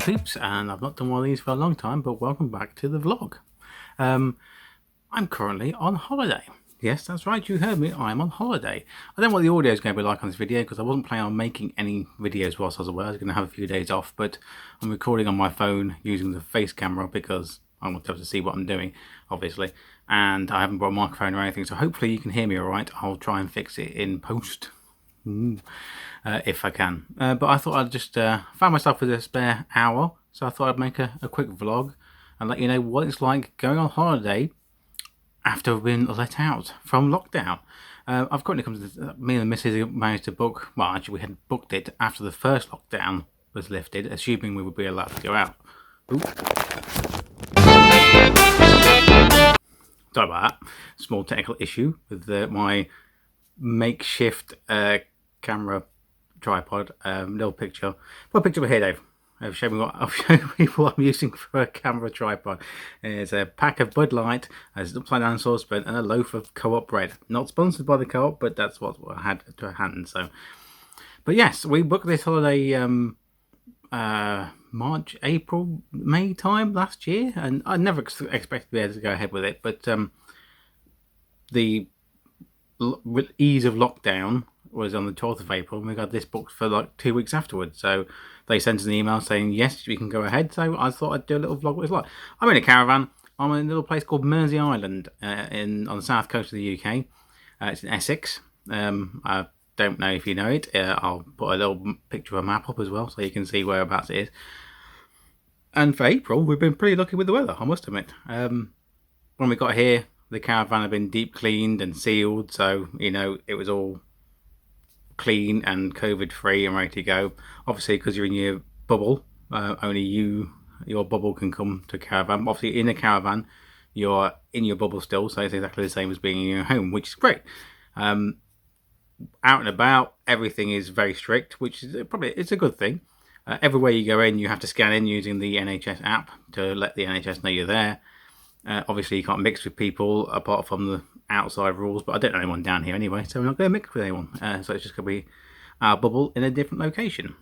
peeps, and I've not done one of these for a long time, but welcome back to the vlog. I'm currently on holiday. Yes, that's right, you heard me, I'm on holiday. I don't know what the audio is going to be like on this video because I wasn't planning on making any videos whilst I was away. I was going to have a few days off, but I'm recording on my phone using the face camera because I want to be able to see what I'm doing, obviously. And I haven't brought a microphone or anything, so hopefully you can hear me alright. I'll try and fix it in post. If I can. But I thought I'd just found myself with a spare hour, so I thought I'd make a quick vlog and let you know what it's like going on holiday after I've been let out from lockdown. I've currently come to this, me and the missus managed to book, well actually we had booked it after the first lockdown was lifted, assuming we would be allowed to go out. Ooh. Sorry about that. Small technical issue with my makeshift camera tripod. Little picture. Put a picture over here, Dave. I'll show people what I'm using for a camera tripod. It's a pack of Bud Light, an upside down saucepan, and a loaf of Co-op bread. Not sponsored by the Co-op, but that's what I had to hand. So, but yes, we booked this holiday March, April, May time last year, and I never expected to be able to go ahead with it. But the ease of lockdown was on the 12th of April, and we got this booked for like 2 weeks afterwards. So they sent us an email saying yes, we can go ahead. So I thought I'd do a little vlog what it's like. I'm in a caravan. I'm in a little place called Mersey Island on the south coast of the UK. It's in Essex. I don't know if you know it. I'll put a little picture of a map up as well so you can see whereabouts it is. And for April, we've been pretty lucky with the weather, I must admit. When we got here, the caravan had been deep cleaned and sealed, so you know it was all clean and COVID free and ready to go. Obviously, because you're in your bubble, only your bubble can come to caravan. Obviously, in a caravan, you're in your bubble still, so it's exactly the same as being in your home, which is great. Out and about, everything is very strict, which is it's a good thing. Everywhere you go in, you have to scan in using the NHS app to let the NHS know you're there. Obviously, you can't mix with people apart from the outside rules, but I don't know anyone down here anyway, so we're not going to mix with anyone. So it's just going to be our bubble in a different location.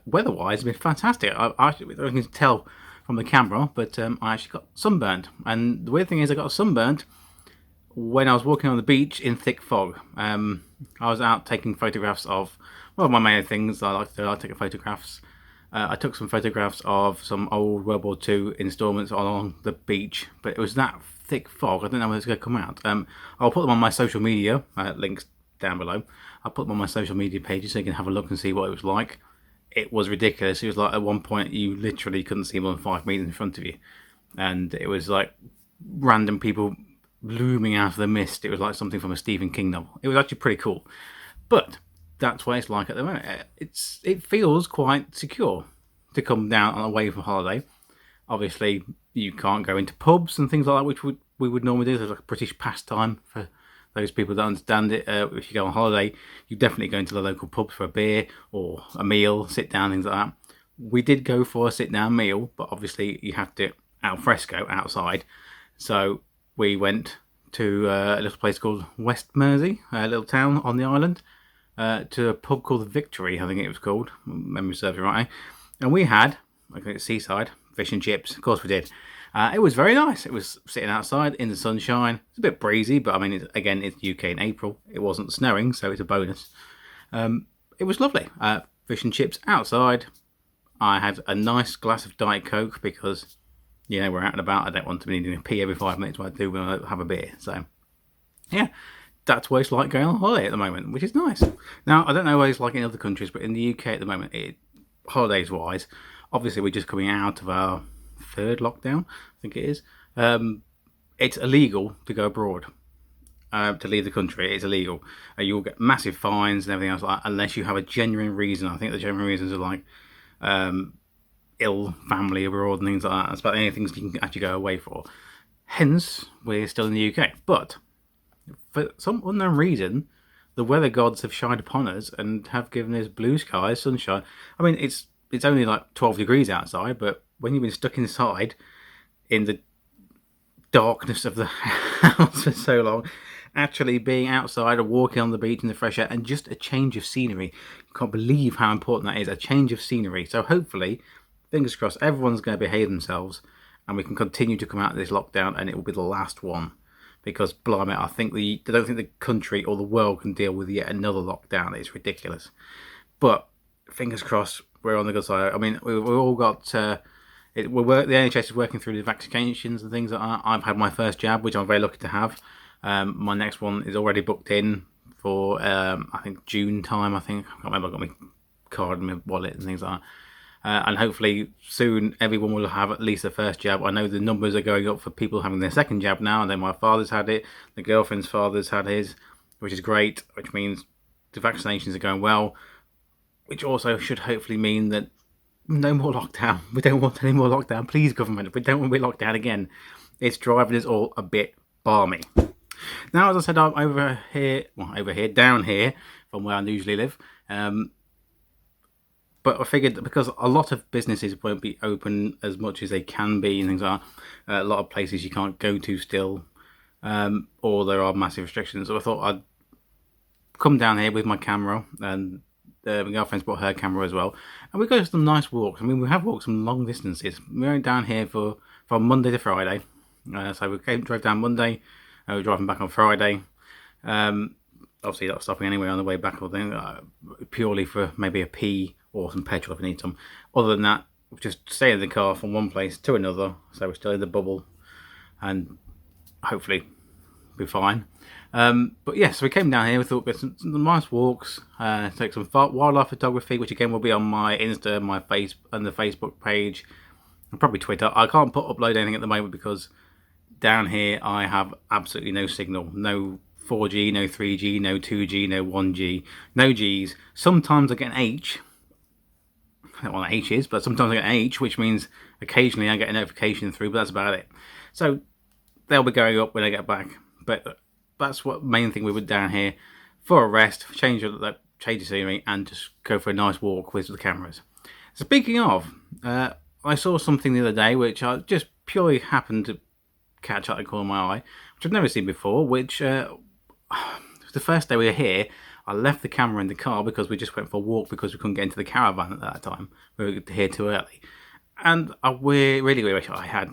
Weather-wise, it's been fantastic. I can tell from the camera, but I actually got sunburned. And the weird thing is I got sunburned when I was walking on the beach in thick fog. I was out taking photographs of, one of my main things I like to do. I like taking photographs. I took some photographs of some old World War II installments along the beach, but it was that thick fog, I don't know when it's going to come out. I'll put them on my social media, links down below. I'll put them on my social media pages so you can have a look and see what it was like. It was ridiculous. It was like at one point you literally couldn't see more than 5 meters in front of you. And it was like random people looming out of the mist. It was like something from a Stephen King novel. It was actually pretty cool. But that's what it's like at the moment. It feels quite secure to come down on away from holiday. Obviously, you can't go into pubs and things like that, which we would normally do. There's like a British pastime for those people that understand it. If you go on holiday, you definitely go into the local pubs for a beer or a meal, sit down, things like that. We did go for a sit-down meal, but obviously you have to al fresco outside. So we went to a little place called West Mersey, a little town on the island. To a pub called the Victory, I think it was called, memory serves me right. And we had, like at seaside, fish and chips. Of course we did. It was very nice. It was sitting outside in the sunshine. It's a bit breezy, but I mean, it's UK in April. It wasn't snowing, so it's a bonus. It was lovely. Fish and chips outside. I had a nice glass of Diet Coke because, you know, we're out and about. I don't want to be needing to pee every 5 minutes like I do when I have a beer. So, yeah. That's what it's like going on holiday at the moment, which is nice. Now, I don't know what it's like in other countries, but in the UK at the moment, holidays-wise, obviously we're just coming out of our third lockdown, I think it is. It's illegal to go abroad, to leave the country. It's illegal. You'll get massive fines and everything else like that, unless you have a genuine reason. I think the genuine reasons are like ill family abroad and things like that. That's about the only things you can actually go away for. Hence, we're still in the UK. But for some unknown reason, the weather gods have shined upon us and have given us blue skies, sunshine. I mean, it's only like 12 degrees outside, but when you've been stuck inside in the darkness of the house for so long, actually being outside or walking on the beach in the fresh air and just a change of scenery, you can't believe how important that is, a change of scenery. So hopefully fingers crossed, everyone's going to behave themselves, and we can continue to come out of this lockdown, and it will be the last one. Because blimey, I don't think the country or the world can deal with yet another lockdown. It's ridiculous. But fingers crossed, we're on the good side. I mean, we've all got. The NHS is working through the vaccinations and things like that. I've had my first jab, which I'm very lucky to have. My next one is already booked in for I think June time. I can't remember. I got my card and my wallet and things like that. And hopefully soon everyone will have at least the first jab. I know the numbers are going up for people having their second jab now. And then my father's had it. The girlfriend's father's had his, which is great. Which means the vaccinations are going well. Which also should hopefully mean that no more lockdown. We don't want any more lockdown. Please, government, we don't want to be locked down again. It's driving us all a bit balmy. Now, as I said, I'm down here from where I usually live. But I figured that because a lot of businesses won't be open as much as they can be and things like that, a lot of places you can't go to still, or there are massive restrictions. So I thought I'd come down here with my camera, and my girlfriend's brought her camera as well, and we go to some nice walks. I mean, we have walked some long distances. We went down here from Monday to Friday. So we drove down Monday, we're driving back on Friday. Obviously not stopping anywhere on the way back, or thing, purely for maybe a pee or some petrol if we need some. Other than that, just stay in the car from one place to another, so we're still in the bubble, and hopefully be fine. But yeah, so we came down here. We thought we'd some nice walks, take some wildlife photography, which again will be on my Insta, my face, and the Facebook page, and probably Twitter. I can't upload anything at the moment because down here I have absolutely no signal, no 4G, no 3G, no 2G, no 1G, no Gs. Sometimes I get an H. I don't know what an H is, but sometimes I get an H, which means occasionally I get a notification through, but that's about it. So they'll be going up when I get back. But that's what main thing we were down here for a rest, change the scenery, and just go for a nice walk with the cameras. Speaking of, I saw something the other day which I just purely happened to catch out the corner of my eye, which I've never seen before. Which the first day we were here, I left the camera in the car because we just went for a walk because we couldn't get into the caravan at that time. We were here too early. And I really wish I had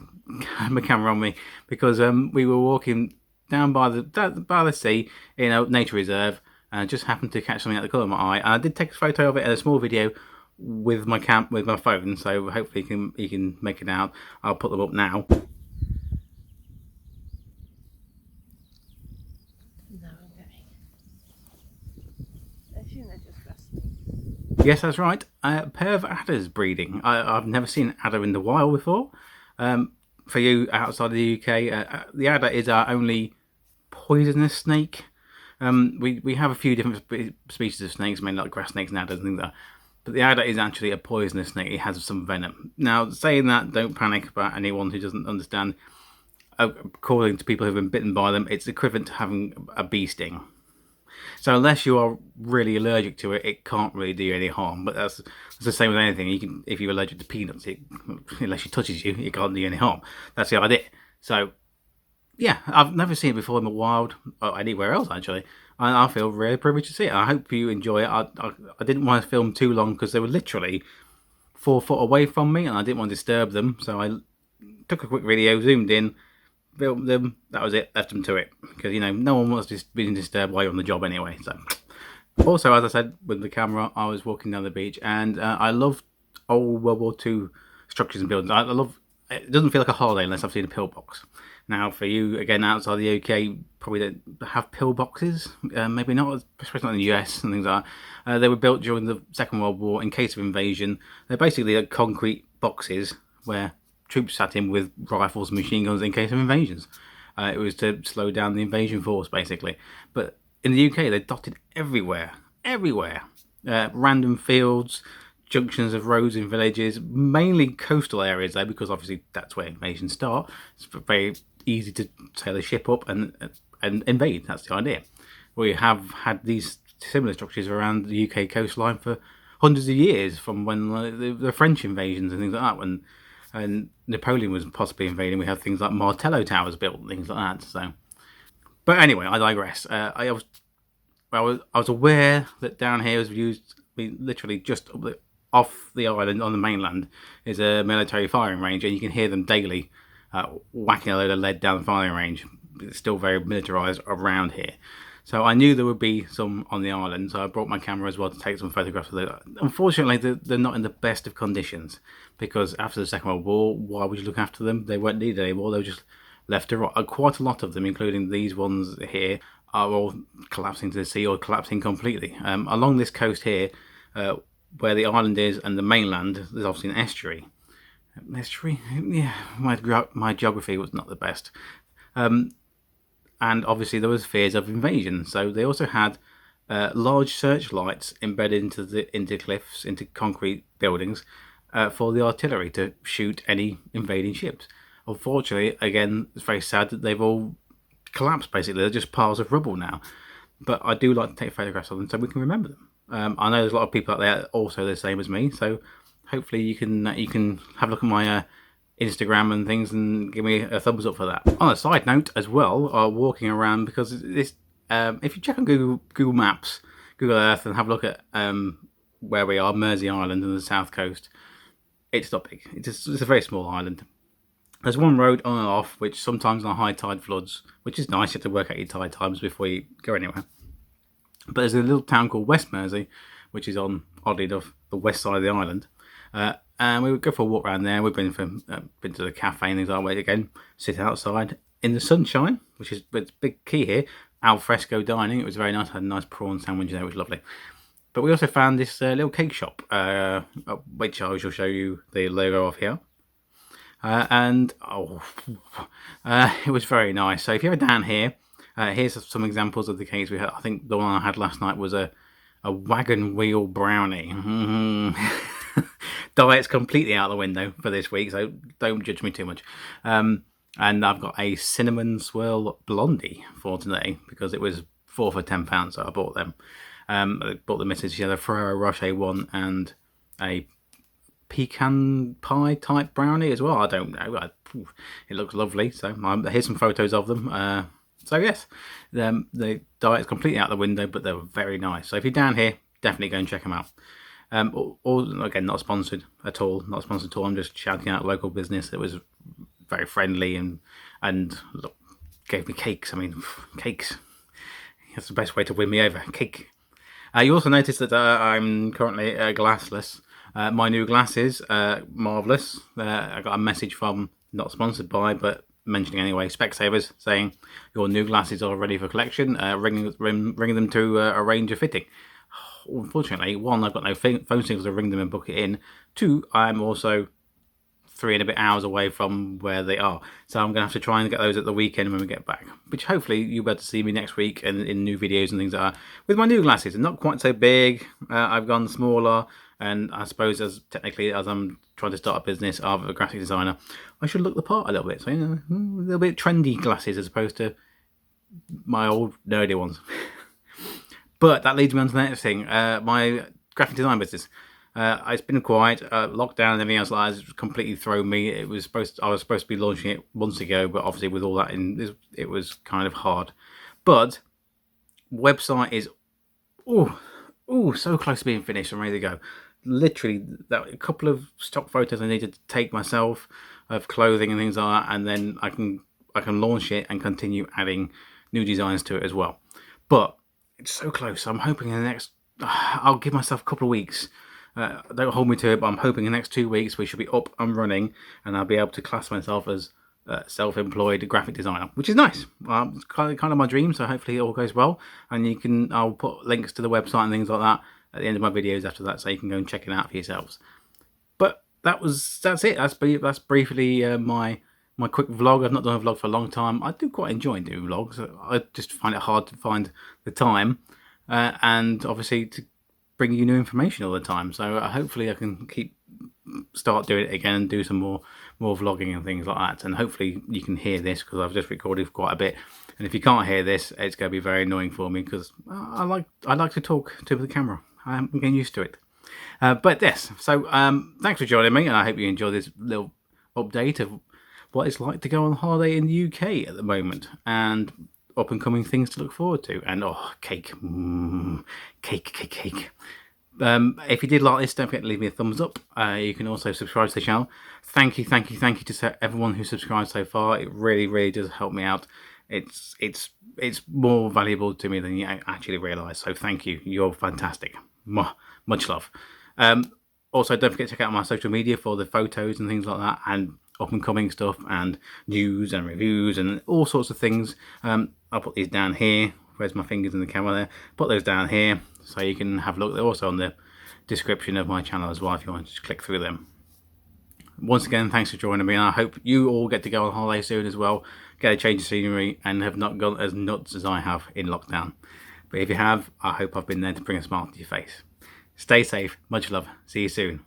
my camera on me because we were walking down by the sea in a nature reserve and just happened to catch something at the corner of my eye. And I did take a photo of it and a small video with my phone, so hopefully you can make it out. I'll put them up now. Yes, that's right. A pair of adders breeding. I've never seen an adder in the wild before. For you outside the UK, the adder is our only poisonous snake. We have a few different species of snakes, mainly like grass snakes and adders and things like that. But the adder is actually a poisonous snake. It has some venom. Now, saying that, don't panic about anyone who doesn't understand. According to people who've been bitten by them, it's equivalent to having a bee sting. So unless you are really allergic to it, it can't really do you any harm. But that's the same with anything. You can, if you're allergic to peanuts, unless it touches you, it can't do you any harm. That's the idea. So yeah, I've never seen it before in the wild or anywhere else actually. I feel really privileged to see it. I hope you enjoy it. I didn't want to film too long because they were literally 4 foot away from me, and I didn't want to disturb them. So I took a quick video, zoomed in, filmed them. That was it. Left them to it because no one wants to be disturbed while you're on the job anyway. So also, as I said with the camera, I was walking down the beach, and I love old World War II structures and buildings. I love. It doesn't feel like a holiday unless I've seen a pillbox. Now, for you again outside the UK, probably don't have pillboxes. Maybe not, especially not in the US and things like that. They were built during the Second World War in case of invasion. They're basically like concrete boxes where troops sat in with rifles and machine guns in case of invasions. It was to slow down the invasion force, basically. But in the UK, they're dotted everywhere. Random fields, junctions of roads in villages, mainly coastal areas though, because obviously that's where invasions start. It's very easy to sail a ship up and invade. That's the idea. We have had these similar structures around the UK coastline for hundreds of years, from when the French invasions and things like that, when and Napoleon was possibly invading. We have things like Martello towers built and things like that. So, but anyway, I digress. I was aware that down here was used. I mean, literally just off the island on the mainland is a military firing range, and you can hear them daily whacking a load of lead down the firing range. It's still very militarised around here. So I knew there would be some on the island, so I brought my camera as well to take some photographs of them. Unfortunately, they're not in the best of conditions, because after the Second World War, why would you look after them? They weren't needed anymore. They were just left to rot. Quite a lot of them, including these ones here, are all collapsing to the sea or collapsing completely. Along this coast here, where the island is and the mainland, there's obviously an estuary. Estuary? Yeah, my geography was not the best. And obviously there was fears of invasion, so they also had large searchlights embedded into cliffs, into concrete buildings, for the artillery to shoot any invading ships. Unfortunately, again, it's very sad that they've all collapsed. Basically, they're just piles of rubble now. But I do like to take photographs of them so we can remember them. I know there's a lot of people out there also the same as me, so hopefully you can have a look at my Instagram and things and give me a thumbs up for that. On a side note as well, walking around, because this, if you check on Google Maps, Google Earth, and have a look at where we are, Mersey Island and the south coast, it's not big. It's a very small island. There's one road on and off, which sometimes on high tide floods, which is nice. You have to work out your tide times before you go anywhere. But there's a little town called West Mersey, which is on, oddly enough, the west side of the island. And we would go for a walk around there. We've been to the cafe and things like that. Again, sit outside in the sunshine, which is a big key here. Al fresco dining. It was very nice. I had a nice prawn sandwich there, which was lovely. But we also found this little cake shop, which I shall show you the logo of here. It was very nice. So if you're down here, here's some examples of the cakes we had. I think the one I had last night was a wagon wheel brownie. Diet's completely out the window for this week, so don't judge me too much. And I've got a cinnamon swirl blondie for today because it was 4 for £10, so I bought them. I bought the missus. She had a Ferrero Rocher one and a pecan pie type brownie as well. I don't know. It looks lovely. So here's some photos of them. So yes, the diet's completely out the window, but they were very nice. So if you're down here, definitely go and check them out. Again, not sponsored at all. Not sponsored at all. I'm just shouting out local business. It was very friendly and look, gave me cakes. I mean, cakes. That's the best way to win me over. Cake. You also noticed that I'm currently glassless. My new glasses, marvellous. I got a message from, not sponsored by, but mentioning anyway, Specsavers, saying your new glasses are ready for collection, ringing them to arrange a fitting. Unfortunately, one, I've got no phone signals to ring them and book it in. Two, I'm also 3 and a bit hours away from where they are. So I'm going to have to try and get those at the weekend when we get back. Which hopefully you'll be able to see me next week and in new videos and things like that. With my new glasses, they're not quite so big. I've gone smaller. And I suppose as I'm trying to start a business of a graphic designer, I should look the part a little bit. So, a little bit trendy glasses as opposed to my old nerdy ones. But that leads me on to the next thing. My graphic design business. It's been quiet. Lockdown and everything else like that has completely thrown me. I was supposed to be launching it months ago, but obviously with all that in, it was kind of hard. But website is so close to being finished and ready to go. Literally, that a couple of stock photos I needed to take myself of clothing and things like that, and then I can launch it and continue adding new designs to it as well. But it's so close. I'm hoping in the next, I'll give myself a couple of weeks. Don't hold me to it, but I'm hoping in the next 2 weeks we should be up and running, and I'll be able to class myself as self-employed graphic designer, which is nice. It's kind of my dream. So hopefully it all goes well, and I'll put links to the website and things like that at the end of my videos after that, so you can go and check it out for yourselves. But that's it. That's briefly my quick vlog. I've not done a vlog for a long time. I do quite enjoy doing vlogs. I just find it hard to find the time, and obviously to bring you new information all the time. So hopefully I can start doing it again and do some more vlogging and things like that. And hopefully you can hear this, because I've just recorded quite a bit. And if you can't hear this, it's going to be very annoying for me, because I like to talk to the camera. I'm getting used to it. But yes, so thanks for joining me, and I hope you enjoyed this little update of what it's like to go on holiday in the UK at the moment, and up and coming things to look forward to. And cake. Cake. If you did like this, don't forget to leave me a thumbs up. You can also subscribe to the channel. Thank you to everyone who subscribed so far. It really does help me out. It's more valuable to me than you actually realise. So thank you. You're fantastic. Much love. Also, don't forget to check out my social media for the photos and things like that, and up and coming stuff, and news and reviews and all sorts of things. I'll put these down here. Where's my fingers in the camera there? Put those down here so you can have a look. They're also on the description of my channel as well if you want to just click through them. Once again, thanks for joining me, and I hope you all get to go on holiday soon as well, get a change of scenery, and have not gone as nuts as I have in lockdown. But if you have, I hope I've been there to bring a smile to your face. Stay safe, much love, see you soon.